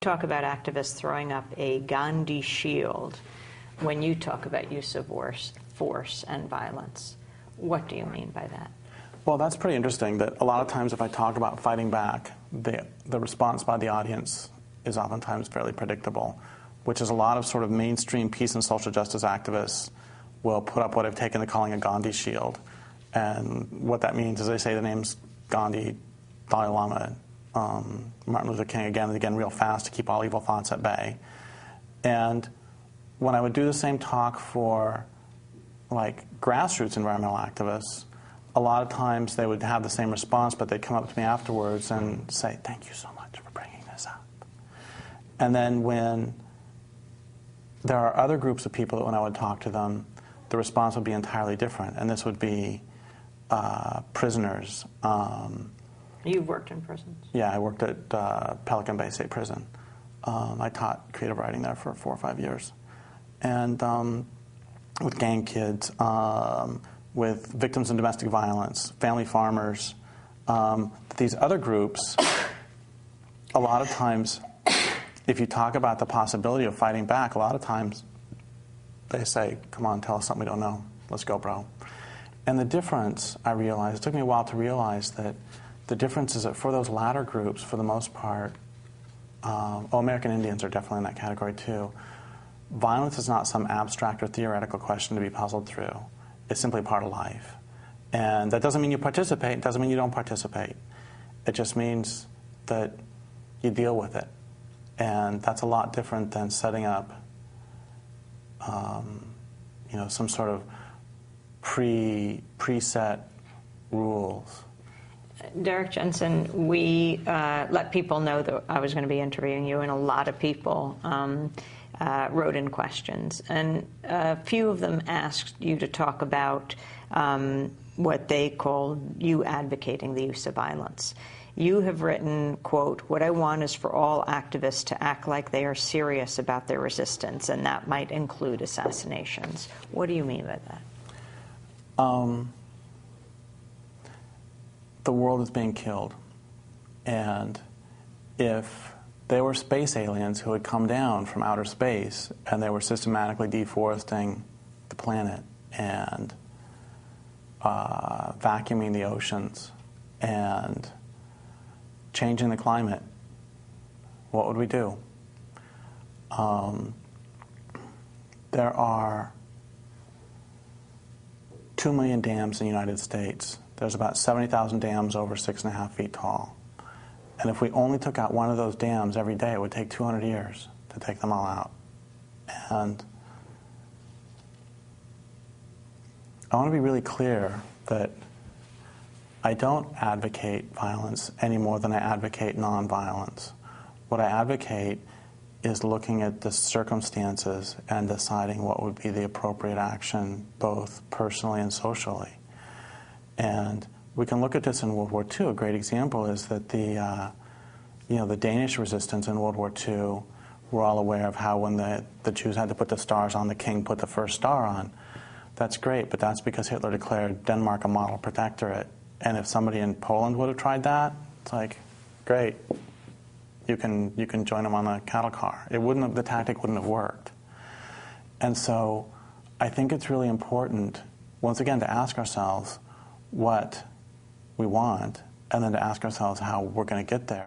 talk about activists throwing up a Gandhi shield when you talk about use of force and violence. What do you mean by that? Well, that's pretty interesting, that a lot of times if I talk about fighting back, the response by the audience is oftentimes fairly predictable, which is a lot of sort of mainstream peace and social justice activists will put up what I've taken to calling a Gandhi shield. And what that means is they say the names Gandhi, Dalai Lama, Martin Luther King again and again real fast to keep all evil thoughts at bay. And when I would do the same talk for like grassroots environmental activists, a lot of times they would have the same response, but they'd come up to me afterwards and say, "Thank you so much for bringing this up." And then when there are other groups of people that when I would talk to them, the response would be entirely different. And this would be prisoners. You've worked in prisons? Yeah, I worked at Pelican Bay State Prison. I taught creative writing there for 4 or 5 years. And with gang kids, with victims of domestic violence, family farmers. These other groups, a lot of times, if you talk about the possibility of fighting back, a lot of times they say, "Come on, tell us something we don't know. Let's go, bro." And the difference, I realized, it took me a while to realize that the difference is that for those latter groups, for the most part, American Indians are definitely in that category too, violence is not some abstract or theoretical question to be puzzled through. It's simply part of life. And that doesn't mean you participate, it doesn't mean you don't participate. It just means that you deal with it. And that's a lot different than setting up some sort of preset rules. Derrick Jensen, we let people know that I was going to be interviewing you, and a lot of people wrote in questions. And a few of them asked you to talk about what they call you advocating the use of violence. You have written, quote, "What I want is for all activists to act like they are serious about their resistance, and that might include assassinations." What do you mean by that? The world is being killed. And if they were space aliens who had come down from outer space and they were systematically deforesting the planet and vacuuming the oceans and changing the climate, what would we do? There are 2 million dams in the United States. There's about 70,000 dams over 6.5 feet tall. And if we only took out one of those dams every day, it would take 200 years to take them all out. And I want to be really clear that I don't advocate violence any more than I advocate nonviolence. What I advocate is looking at the circumstances and deciding what would be the appropriate action, both personally and socially. And we can look at this in World War II. A great example is that the Danish resistance in World War II, we're all aware of how when the Jews had to put the stars on, the king put the first star on. That's great, but that's because Hitler declared Denmark a model protectorate. And if somebody in Poland would have tried that, it's like, great, you can join them on a cattle car. The tactic wouldn't have worked. And so I think it's really important, once again, to ask ourselves what we want, and then to ask ourselves how we're going to get there.